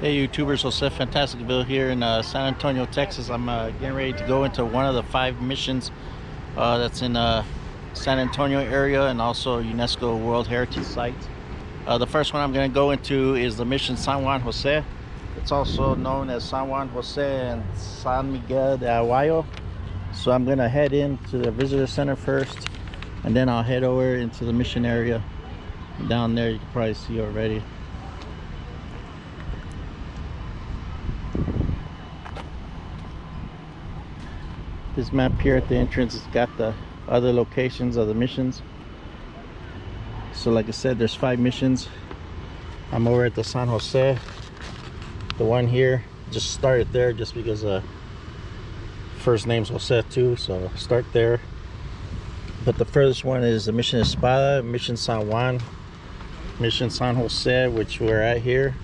Hey YouTubers, José Fantasticville here in San Antonio, Texas. I'm getting ready to go into one of the 5 missions that's in San Antonio area and also UNESCO World Heritage Sites. The first one I'm going to go into is the mission San Juan Jose. It's also known as San Juan Jose and San Miguel de Aguayo. So I'm going to head into the visitor center first, and then I'll head over into the mission area. Down there you can probably see already. This map here at the entrance has got the other locations of the missions. So like I said, there's 5 missions. I'm over at the San Jose. The one here, just started there just because first name's Jose too, so start there. But the furthest one is the Mission Espada, Mission San Juan, Mission San Jose, which we're at here,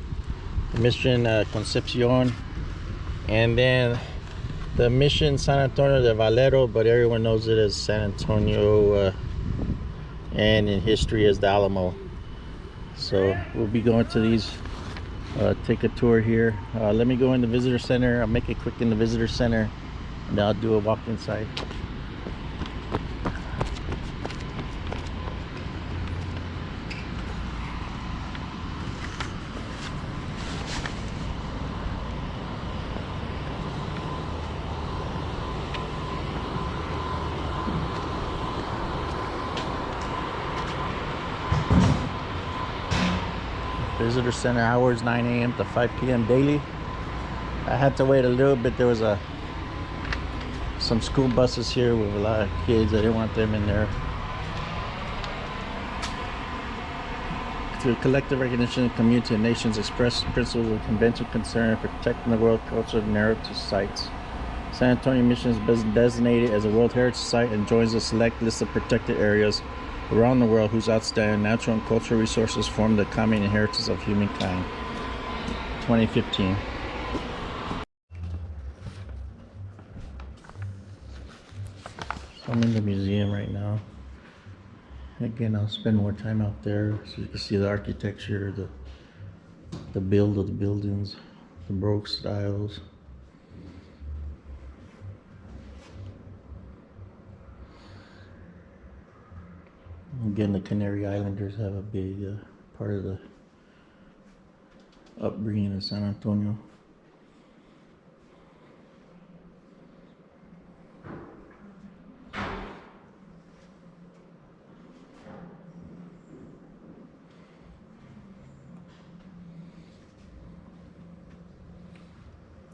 Mission Concepcion, and then the Mission San Antonio de Valero, but everyone knows it as San Antonio, and in history as the Alamo. So we'll be going to these, take a tour here. Let me go in the visitor center. I'll make it quick in the visitor center, and then I'll do a walk inside. Visitor center hours 9 a.m. to 5 p.m. daily. I had to wait a little bit. There was some school buses here with a lot of kids. I didn't want them in there. Through collective recognition, community and nations express principles of Convento concern protecting the world culture and heritage sites. San Antonio Mission is designated as a World Heritage Site and joins a select list of protected areas around the world whose outstanding natural and cultural resources form the common inheritance of humankind. 2015. So I'm in the museum right now. Again, I'll spend more time out there so you can see the architecture, the build of the buildings, the Baroque styles. Again, the Canary Islanders have a big part of the upbringing of San Antonio.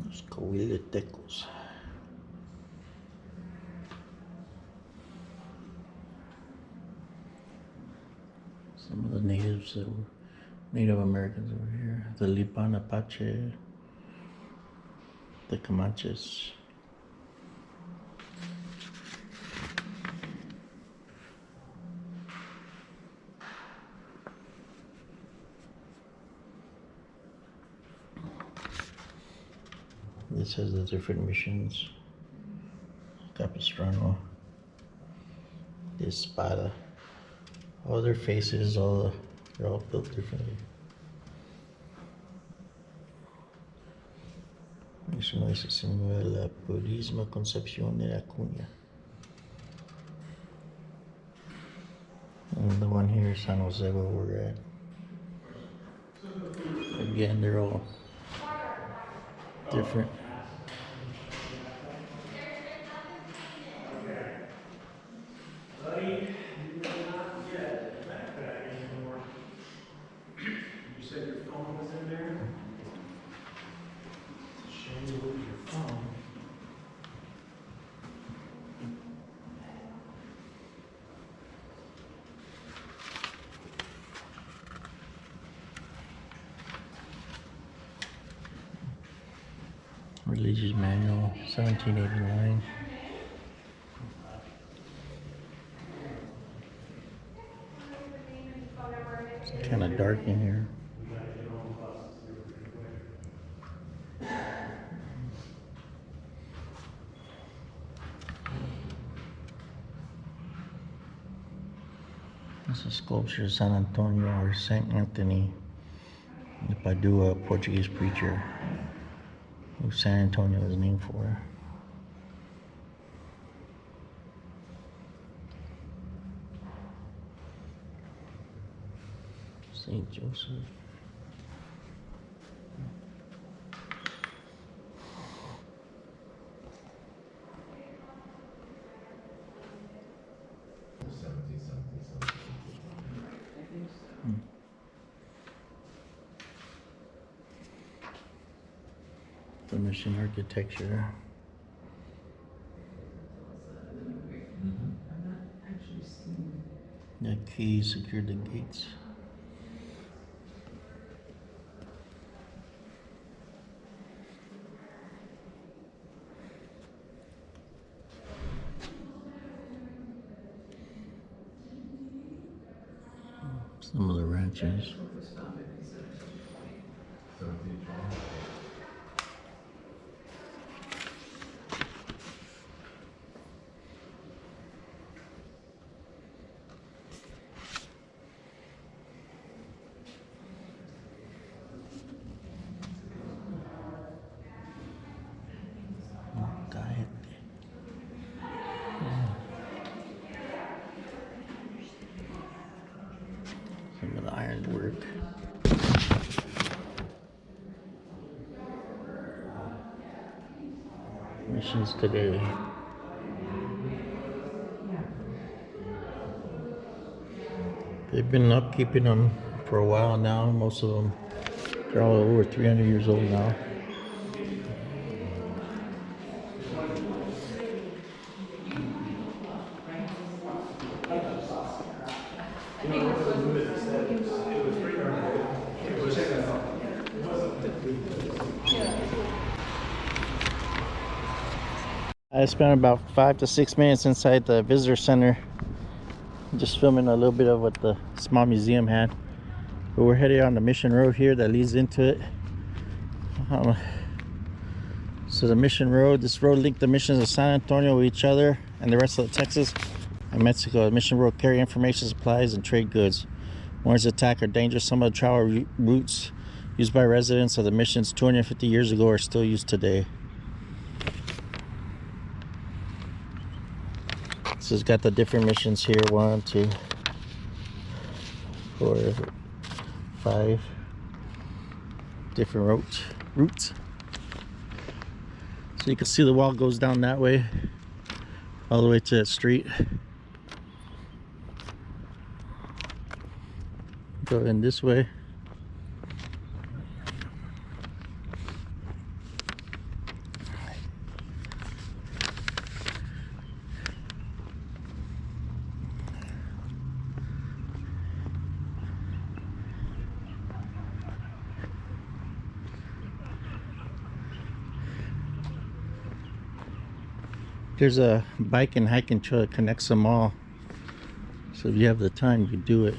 Los Coahuiletecos. Some of the natives that were Native Americans over here. The Lipan Apache, the Comanches. This has the different missions. Capistrano, the Espada. All their faces, they're all built differently. Mismo es el símbolo de la purísima concepción de Acuña. And the one here is San Jose, where we're at. Again, they're all different. Religious Manual, 1789. It's kind of dark in here. This is sculpture of San Antonio or Saint Anthony. The Padua Portuguese preacher who San Antonio is named for. Saint Joseph. The mission architecture. The key secured the gates. Some of the ranches. Some of the ironwork. Missions today. They've been upkeeping them for a while now. Most of them, they're all over 300 years old now. I spent about 5 to 6 minutes inside the visitor center, just filming a little bit of what the small museum had. But we're headed on the mission road here that leads into it. So the mission road, this road linked the missions of San Antonio with each other and the rest of Texas and Mexico. The mission road carry information, supplies, and trade goods. Warns attack are dangerous. Some of the travel routes used by residents of the missions 250 years ago are still used today. So it's got the different missions here. 1, 2, 4, 5 different routes. So you can see the wall goes down that way all the way to that street. Go in this way. There's a bike and hiking trail that connects them all. So if you have the time, you can do it.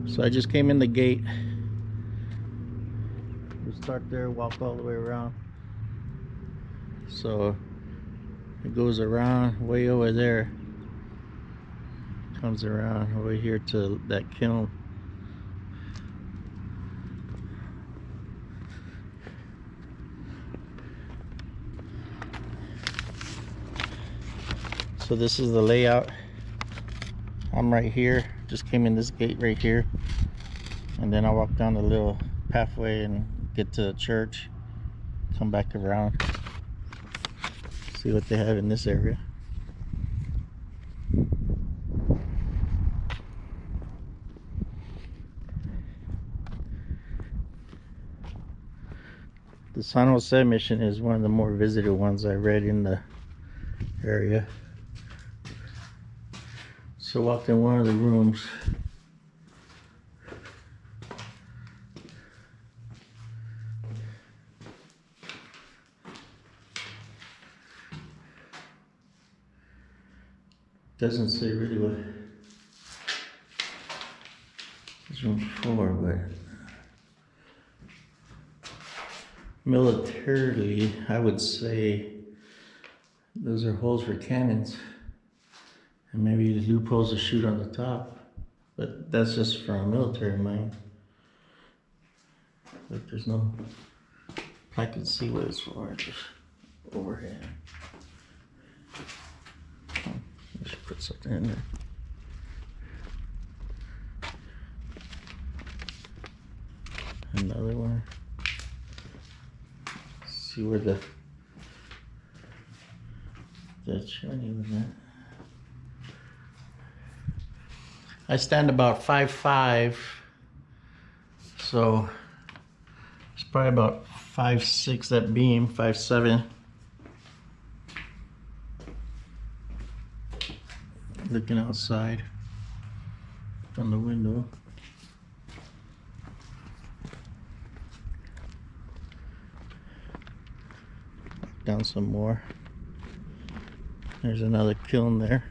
So I just came in the gate. We start there, walk all the way around. So it goes around way over there. Comes around over here to that kiln. So this is the layout. I'm right here, just came in this gate right here, and then I walk down the little pathway and get to the church, come back around, see what they have in this area. The San Jose mission is one of the more visited ones I read in the area. So I walked in one of the rooms. Doesn't say really what this room's for, but militarily, I would say those are holes for cannons. And maybe loopholes to shoot on the top. But that's just for a military mine. But there's no, I can see what it's for, just overhead. Oh, I should put something in there. Another one. See where the chimney was at. I stand about 5'5", so it's probably about 5'6", that beam, 5'7". Looking outside from the window. Down some more. There's another kiln there.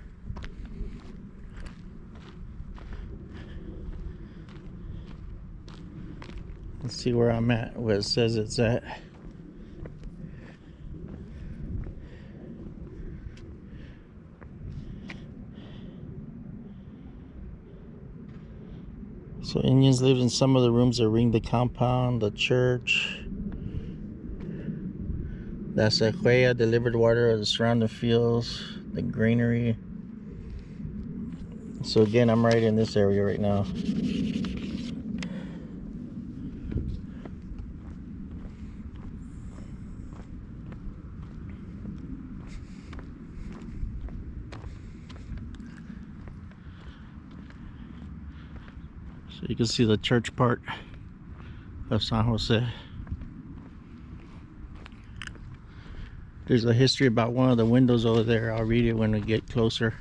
Let's see where I'm at, where it says it's at. So Indians lived in some of the rooms that ring the compound, the church. The Acequia delivered water of the surrounding fields, the granary. So again, I'm right in this area right now. So you can see the church part of San Jose. There's a history about one of the windows over there. I'll read it when we get closer.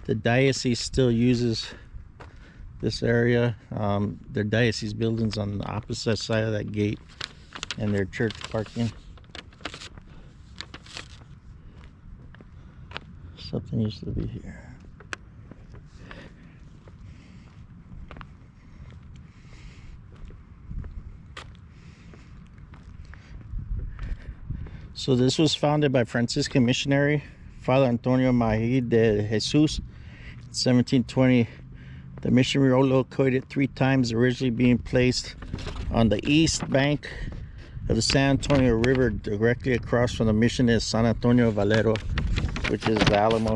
The diocese still uses this area. Their diocese building's on the opposite side of that gate, and their church parking. Something used to be here. So this was founded by Franciscan missionary Father Antonio Mahi de Jesus in 1720. The mission relocated 3 times, originally being placed on the east bank of the San Antonio River, directly across from the mission is San Antonio Valero, which is the Alamo.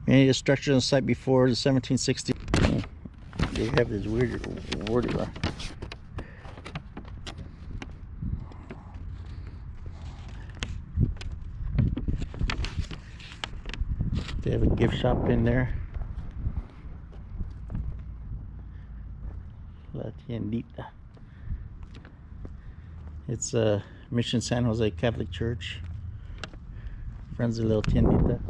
Many of the structures on the site before the 1760s, they have this weird wording. They have a gift shop in there. La Tiendita. It's a Mission San Jose Catholic Church. Friends of Little Tiendita.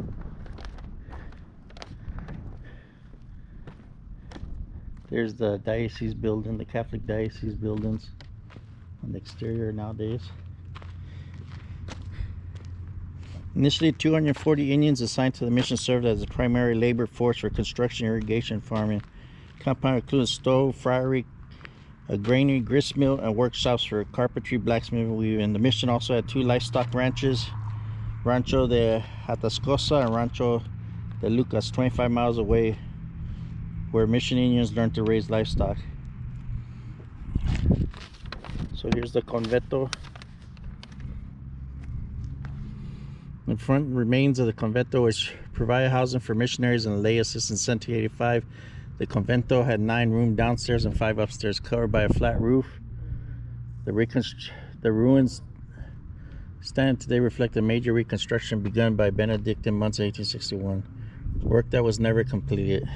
There's the diocese building, the Catholic diocese buildings on the exterior nowadays. Initially, 240 Indians assigned to the mission served as the primary labor force for construction, irrigation, farming. Compound includes a stove, friary, a granary, grist mill, and workshops for carpentry, blacksmithing, weaving. The mission also had 2 livestock ranches, Rancho de Atascosa and Rancho de Lucas, 25 miles away, where mission Indians learned to raise livestock. So here's the Convento. In front, remains of the Convento, which provided housing for missionaries and lay assistants. In 1785, the Convento had 9 rooms downstairs and 5 upstairs, covered by a flat roof. The ruins standing today reflect a major reconstruction begun by Benedictine monks in 1861, work that was never completed.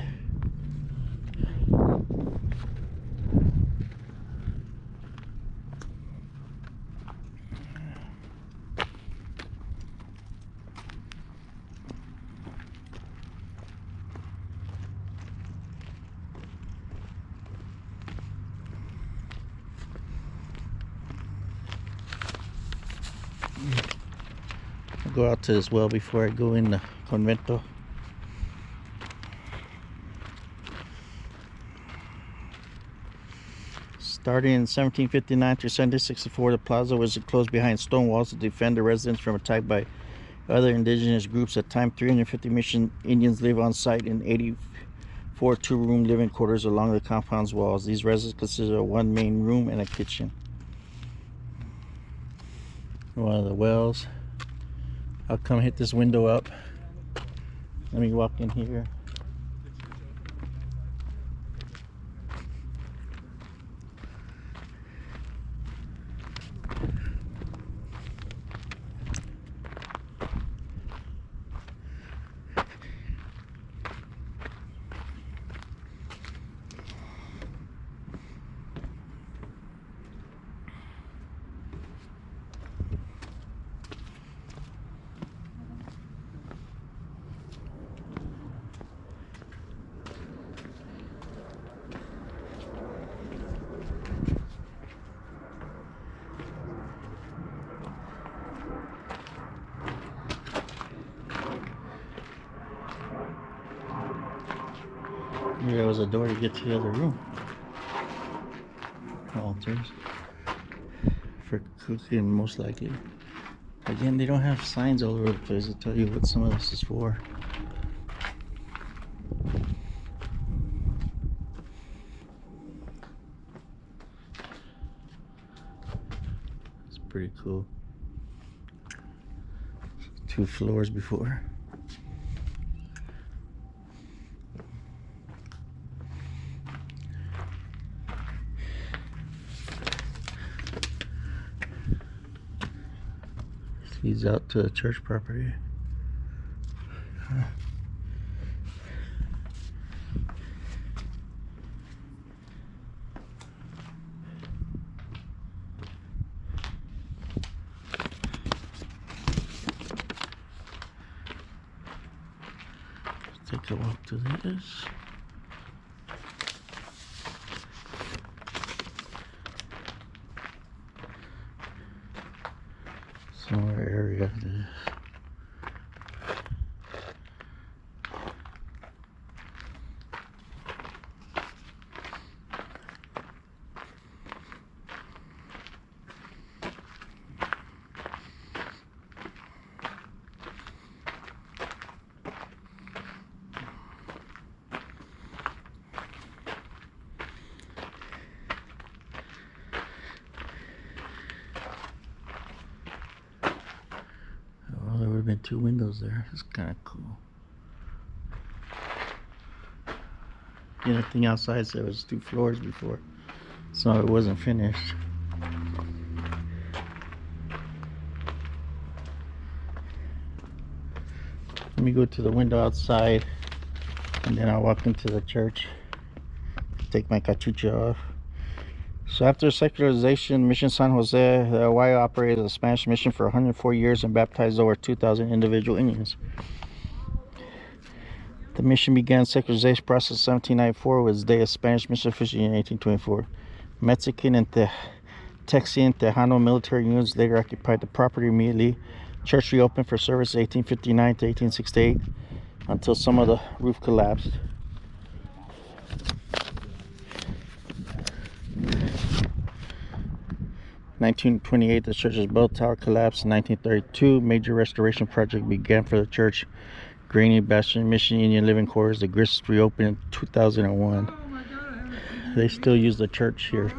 I'll go out to this well before I go in the Convento. Starting in 1759 through 1764, the plaza was enclosed behind stone walls to defend the residents from attack by other indigenous groups. At time, 350 mission Indians live on site in 84 two-room living quarters along the compound's walls. These residents consist of one main room and a kitchen. One of the wells. I'll come hit this window up. Let me walk in here. There was a door to get to the other room. Altars for cooking, most likely. Again, they don't have signs all over the place to tell you what some of this is for. It's pretty cool. 2 floors before. Leads out to the church property. Let's take a walk to this. Similar area to this. There would have been 2 windows there. It's kind of cool. The only thing outside said was 2 floors before, so it wasn't finished. Let me go to the window outside, and then I'll walk into the church. Take my cachucha off. So after secularization, Mission San Jose, the Ohio operated as a Spanish mission for 104 years and baptized over 2,000 individual Indians. The mission began secularization process in 1794 with its day of Spanish mission officially in 1824. Mexican and Texian Tejano military units later occupied the property immediately. Church reopened for service 1859 to 1868 until some of the roof collapsed. In 1928, the church's bell tower collapsed. In 1932, major restoration project began for the church. Granary Bastion Mission Indian Living Quarters. The grist reopened in 2001. They still use the church here.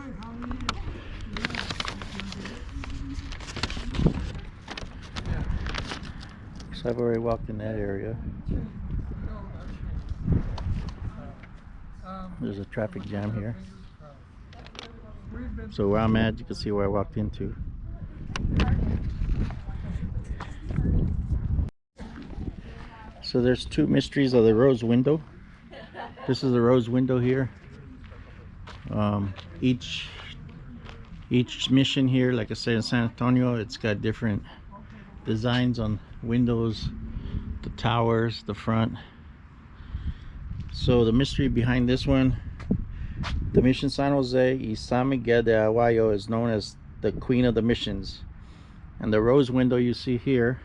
So I've already walked in that area. There's a traffic jam here. So where I'm at, you can see where I walked into. So there's 2 mysteries of the rose window. This is the rose window here. Each mission here, like I said, in San Antonio, it's got different designs on windows, the towers, the front. So the mystery behind this one, the Mission San Jose y San Miguel de Aguayo is known as the Queen of the Missions. And the rose window you see here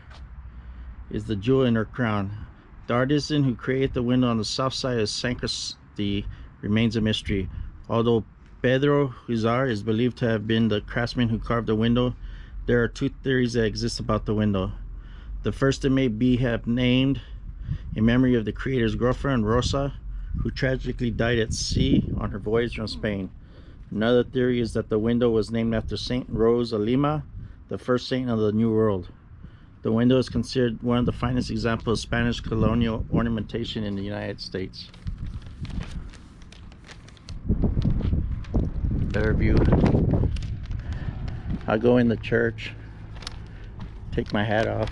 is the jewel in her crown. The artisan who created the window on the south side of San Cristobal remains a mystery. Although Pedro Huizar is believed to have been the craftsman who carved the window. There are two theories that exist about the window. The first, it may be have named in memory of the creator's girlfriend, Rosa, who tragically died at sea on her voyage from Spain. Another theory is that the window was named after Saint Rose of Lima, the first saint of the New World. The window is considered one of the finest examples of Spanish colonial ornamentation in the United States. Better view. I'll go in the church, take my hat off.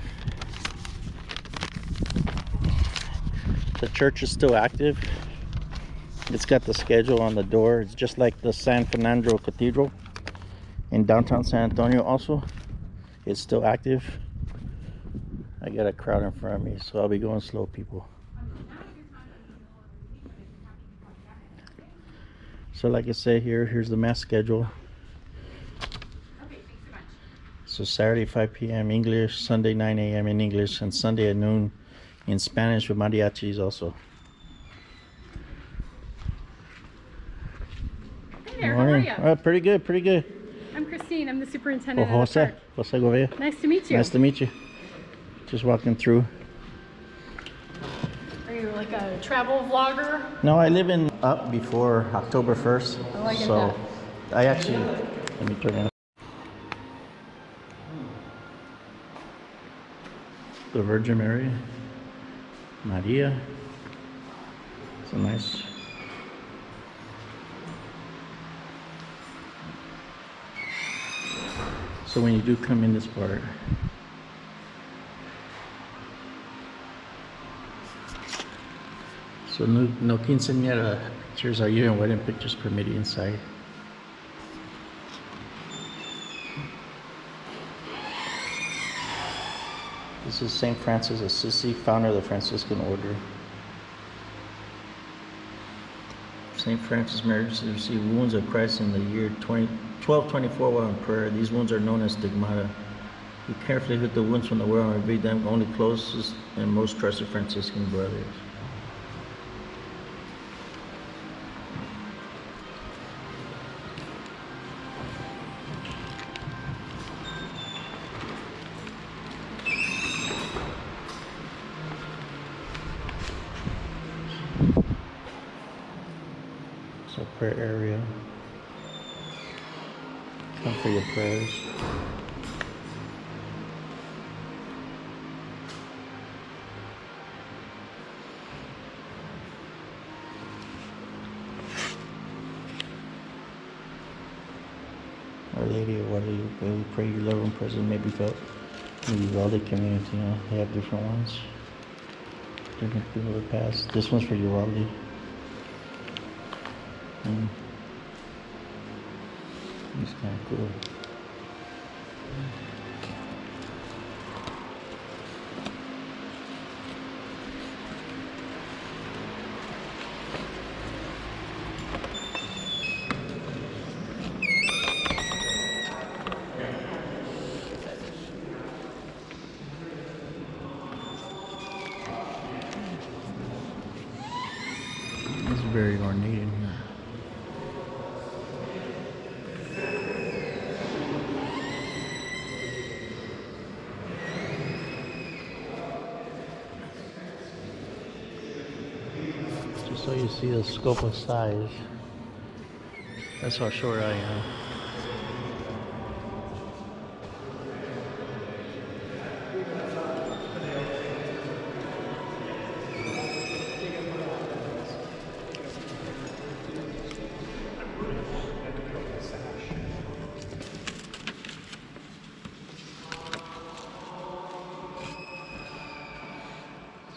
The church is still active. It's got the schedule on the door. It's just like the San Fernando Cathedral in downtown San Antonio also. It's still active. I got a crowd in front of me, so I'll be going slow, people. So like I say here, here's the mass schedule. So Saturday 5 p.m. English, Sunday 9 a.m. in English, and Sunday at noon in Spanish with mariachis also. Hey there, how are you? Pretty good, pretty good. I'm Christine, I'm the superintendent of the José, park. José Govea. Nice to meet you. Nice to meet you. Just walking through. Are you like a travel vlogger? No, I live in up before October 1st. Oh, I get so that. I actually, let me turn it on. The Virgin Mary, Maria. It's a nice. So when you do come in this part, so no quinceañera pictures or even wedding pictures permitted inside. This is St. Francis of Assisi, founder of the Franciscan Order. St. Francis managed to receive wounds of Christ in the year 1224 while in prayer. These wounds are known as stigmata. He carefully hid the wounds from the world and revealed them only closest and most trusted Franciscan brothers. So prayer area. Come for your prayers. Our Lady of Guadalupe, we pray your love and presence may be felt in the Uvalde community. You know, they have different ones. Different people that pass. This one's for Uvalde. It's kind of cool. It's very ornate in here. Just so you see the scope of size. That's how short I am.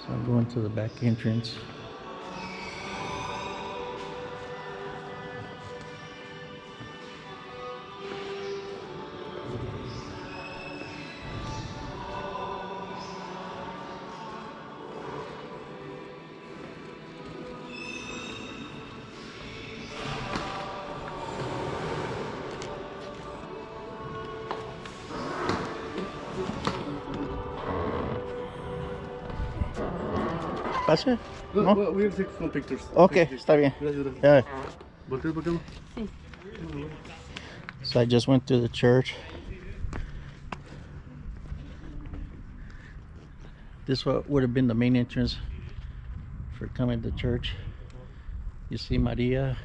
So I'm going to the back entrance. ¿Pase? No, ¿No? we'll take some pictures. Ok, está bien. Gracias, gracias. Ya. ¿Volteas por qué no? Sí. So I just went to the church. This would have been the main entrance for coming to church. You see Maria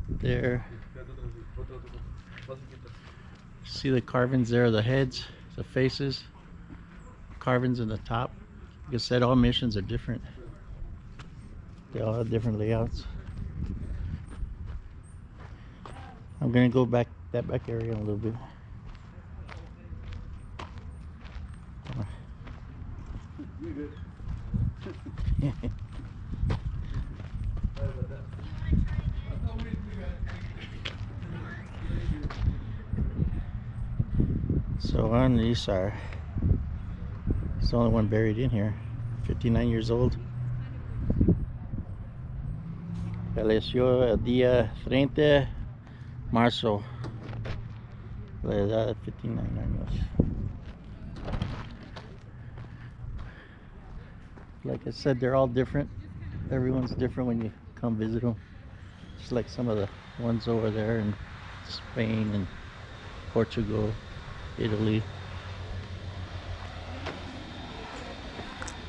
there. See the carvings there, the heads, the faces, carvings in the top. Like I said, all missions are different. They all have different layouts. I'm gonna go back that back area a little bit. So on these are, it's the only one buried in here. 59 years old. Falleció el día 30 de marzo. La edad de 59 años. Like I said, they're all different. Everyone's different when you come visit them. Just like some of the ones over there in Spain and Portugal, Italy.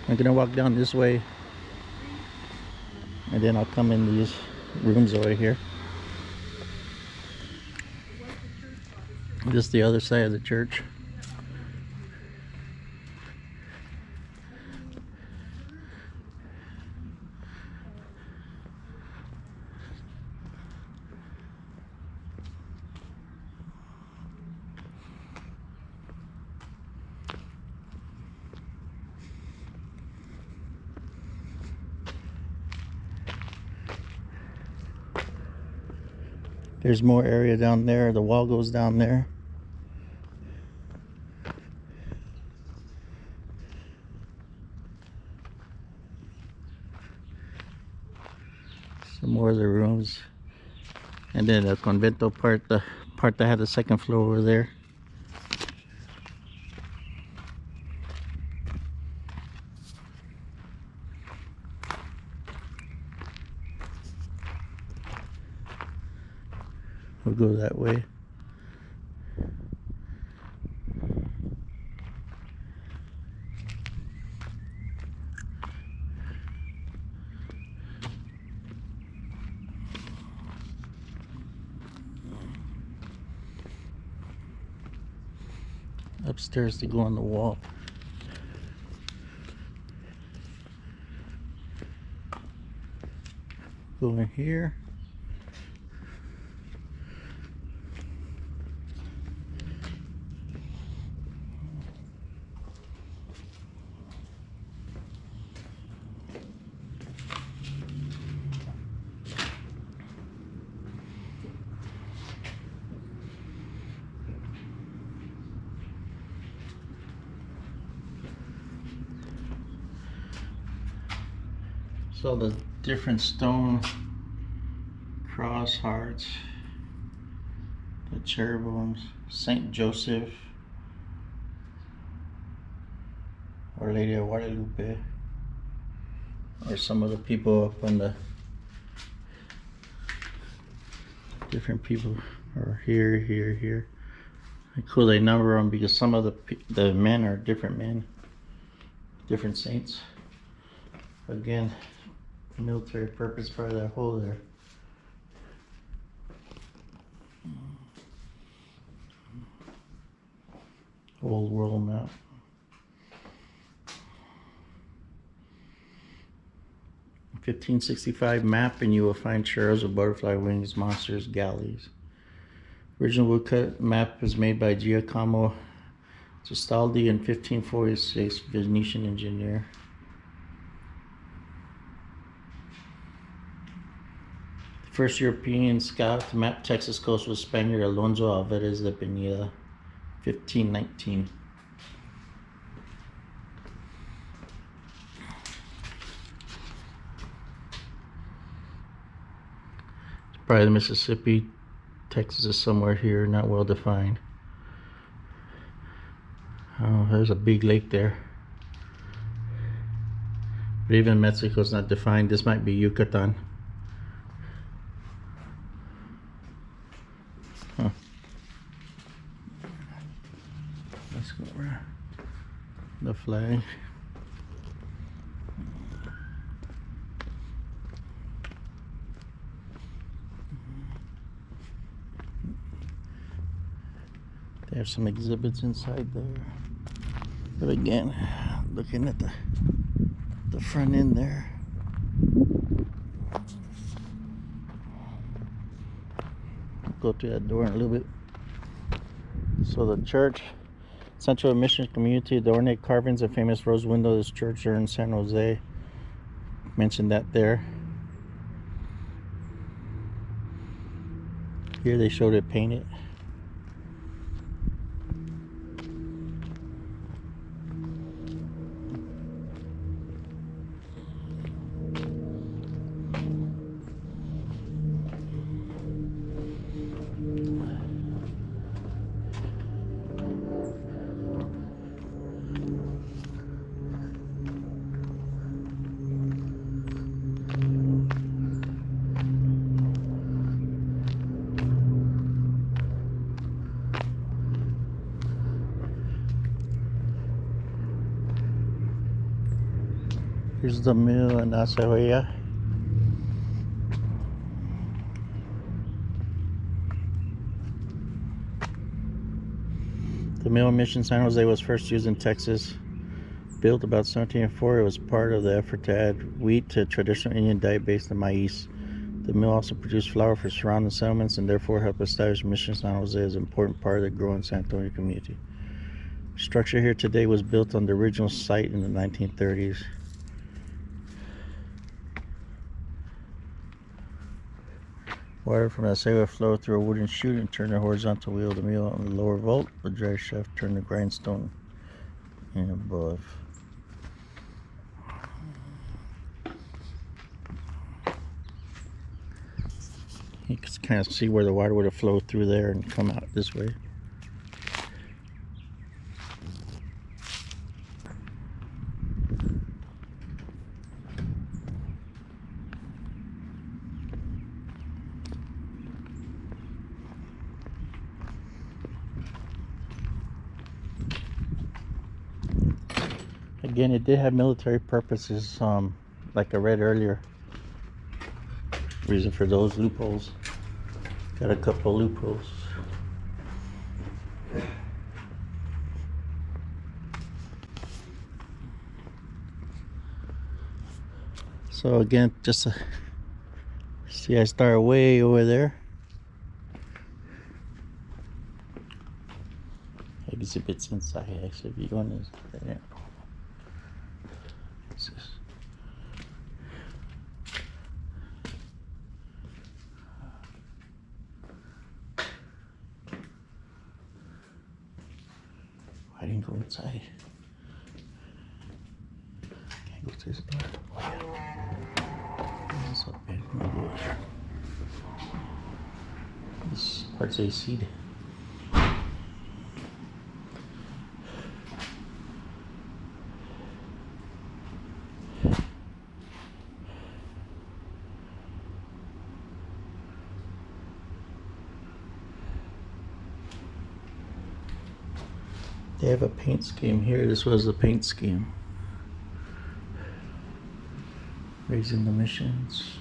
I'm gonna walk down this way and then I'll come in these rooms over here. This is the other side of the church. There's more area down there. The wall goes down there. Some more of the rooms. And then the Convento part, the part that had the second floor over there. We'll go that way. Upstairs to go on the wall. Go in here. So the different stone cross hearts, the cherubims, Saint Joseph, Our Lady of Guadalupe, or some of the people up on the different people are here, here, here. Cool, they number them because some of the men are different men, different saints. Again, military purpose for that hole there. Old world map. (1565) map, and you will find cherubs with butterfly wings, monsters, galleys. Original woodcut map was made by Giacomo Gistaldi in 1546, Venetian engineer. First European scout to map Texas coast was Spaniard Alonso Alvarez de Pineda, 1519. Probably the Mississippi. Texas is somewhere here, not well defined. Oh, there's a big lake there. But even Mexico's not defined. This might be Yucatan. Huh. Let's go around the flag. They have some exhibits inside there. But again, looking at the front end there. Go through that door in a little bit. So the church, Central Mission Community, the ornate carvings and famous rose window of this church are in San Jose. Mentioned that there. Here they showed it painted. Here's the mill in Acequia. The mill in Mission San Jose was first used in Texas. Built about 1704, it was part of the effort to add wheat to a traditional Indian diet based on maize. The mill also produced flour for surrounding settlements and therefore helped establish Mission San Jose as an important part of the growing San Antonio community. Structure here today was built on the original site in the 1930s. Water from the Acequia flowed through a wooden chute and turned the horizontal wheel of the mill on the lower vault. The dry shaft turned the grindstone in above. You can kind of see where the water would have flowed through there and come out this way. Again, it did have military purposes, like I read earlier. Reason for those loopholes. Got a couple of loopholes. So again, just see, I started way over there. Exhibits inside. Actually, if you go in there. I didn't go inside. Can't go through this door. Oh, yeah. This is a bedroom. This part's AC'd. They have a paint scheme here. This was the paint scheme. Raising the missions.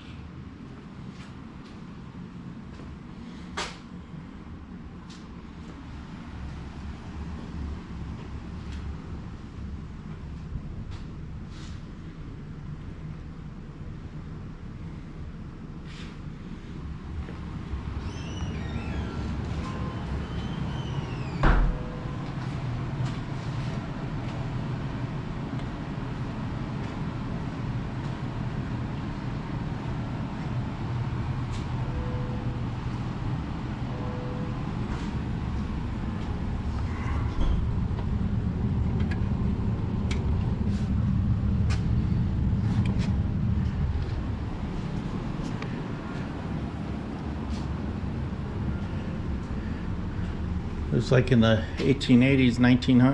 It was like in the 1880s,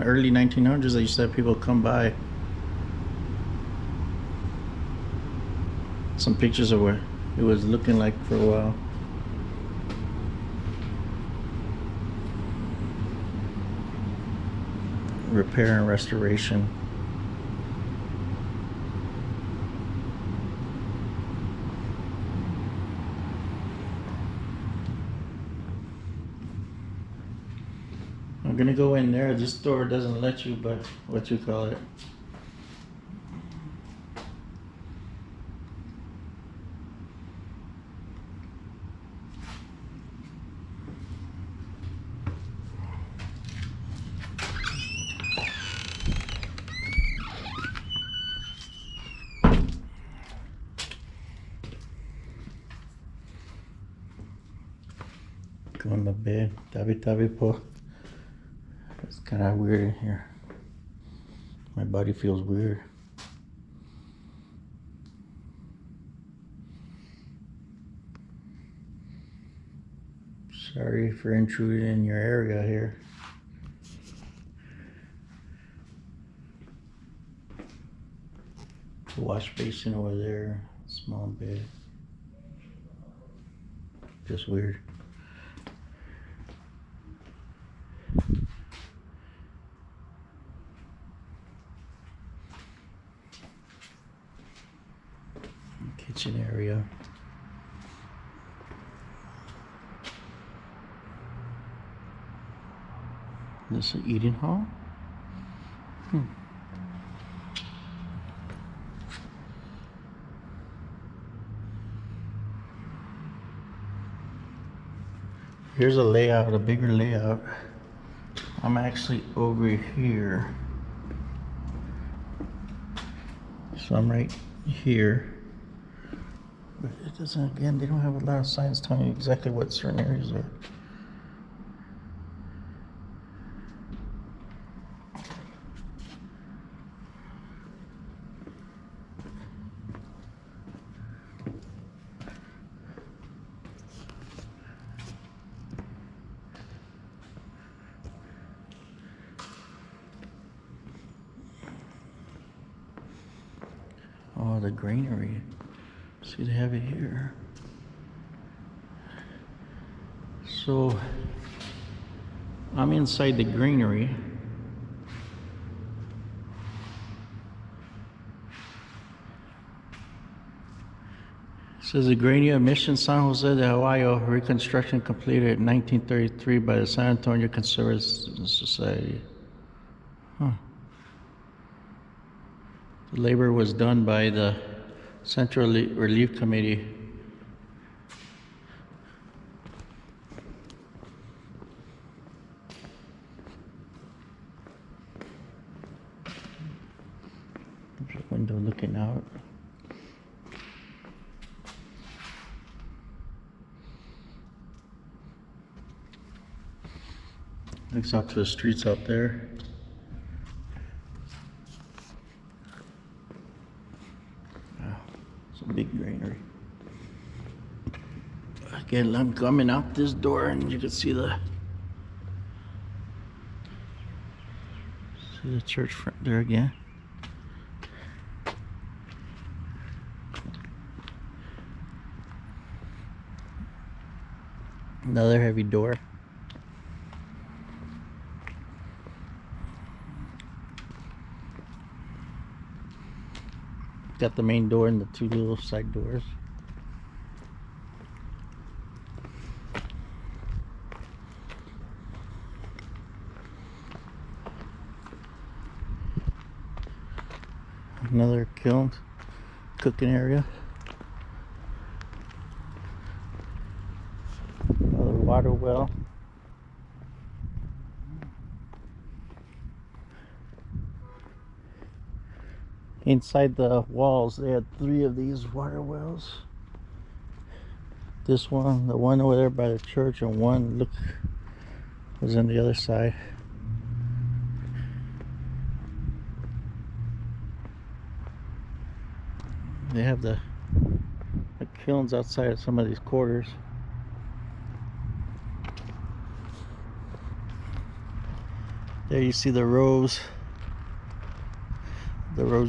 early 1900s, they used to have people come by. Some pictures of what it was looking like for a while. repair and restoration. I'm gonna go in there. This door doesn't let you, but what you call it. Go in my bed. Tabi po. It's kind of weird in here. My body feels weird. Sorry for intruding in your area here. The wash basin over there. Small bed. Just weird. Kitchen area. This is an eating hall. Here's a layout, a bigger layout. I'm actually over here. So I'm right here. But it doesn't, again, they don't have a lot of signs telling you exactly what certain areas are. Oh, the granary. See, they have it here. So, I'm inside the granary. It says the Granary of Mission San Jose de Hawaii, reconstruction completed in 1933 by the San Antonio Conservative Society. Huh. The labor was done by the Central Relief Committee. There's a window looking out. Looks out to the streets out there. Wow, it's a big granary. Again, I'm coming out this door and you can see the church front there again. Another heavy door. Got the main door and the two little side doors. Another kiln, cooking area. Another water well. Inside the walls, they had 3 of these water wells. This one, the one over there by the church, and one, look, was on the other side. They have the kilns outside of some of these quarters. There you see the rose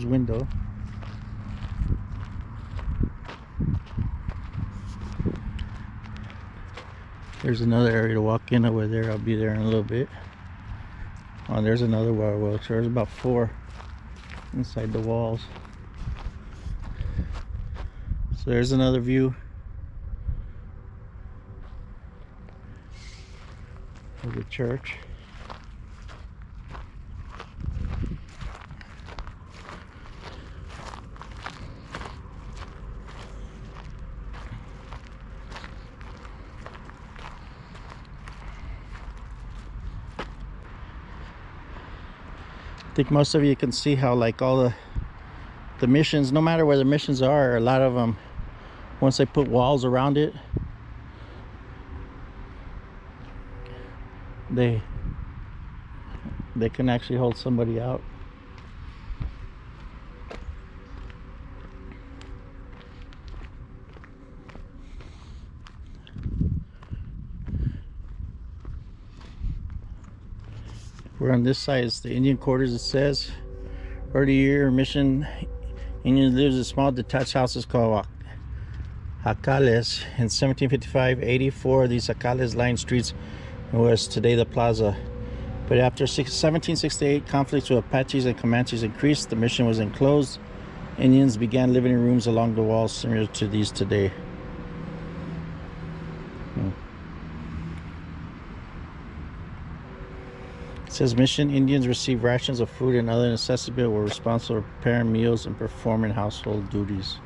window. There's another area to walk in over there. I'll be there in a little bit. Oh, there's another water wheel. There's about 4 inside the walls. So there's another view of the church. I think most of you can see how like all the missions, no matter where the missions are, a lot of them, once they put walls around it, they can actually hold somebody out. We're on this side. It's the Indian quarters. It says early year mission Indians lived in small detached houses called jacales. In 1755, 84 of these jacales lined streets in what is today the plaza. But after 1768, conflicts with Apaches and Comanches increased. The mission was enclosed. Indians began living in rooms along the walls similar to these today. It says mission Indians received rations of food and other necessities, but were responsible for preparing meals and performing household duties.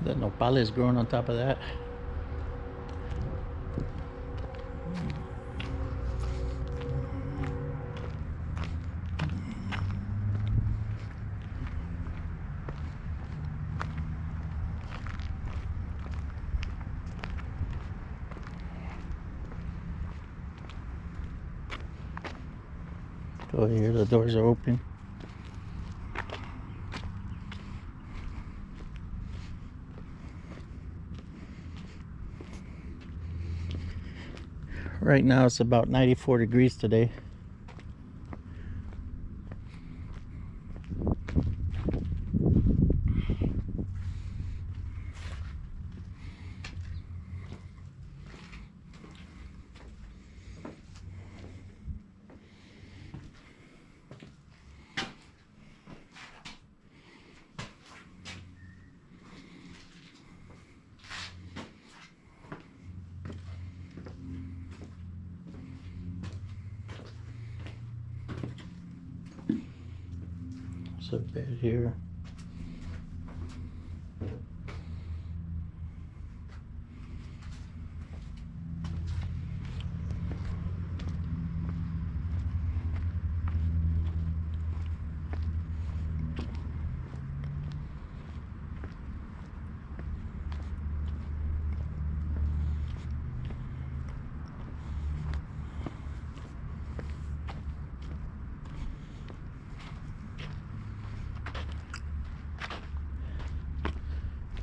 The nopales growing on top of that. Go here, the doors are open. Right now it's about 94 degrees today. There's a bed here.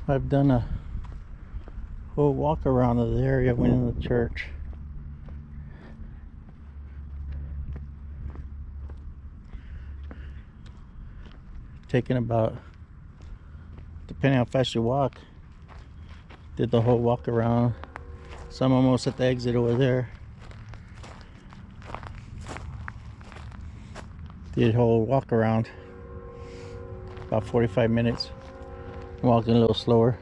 I've done a whole walk around of the area, went in the church. Taken about, depending how fast you walk, did the whole walk around. Some almost at the exit over there. Did a whole walk around, about 45 minutes. Walking a little slower.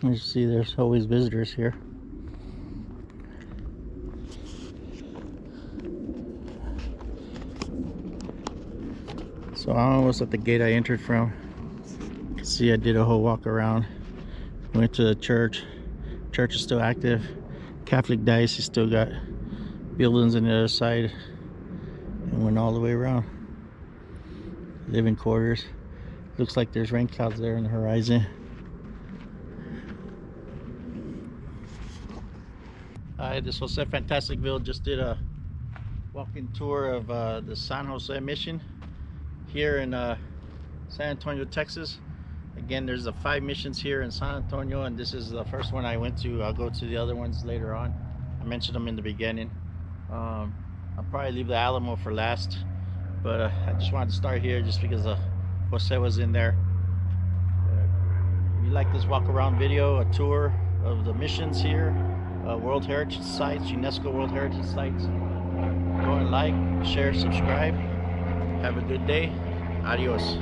You see there's always visitors here. So I'm almost at the gate I entered from. You can see I did a whole walk around. Went to the church. Church is still active. Catholic diocese still got buildings on the other side, and went all the way around. Living quarters. Looks like there's rain clouds there on the horizon. This Jose Fantasticville just did a walking tour of the San Jose mission here in San Antonio, Texas. Again, there's the 5 missions here in San Antonio, and this is the first one I went to. I'll go to the other ones later on. I mentioned them in the beginning. I'll probably leave the Alamo for last, but I just wanted to start here just because Jose was in there. If you like this walk around video, a tour of the missions here, World Heritage Sites, UNESCO World Heritage Sites, go and like, share, subscribe. Have a good day. Adios.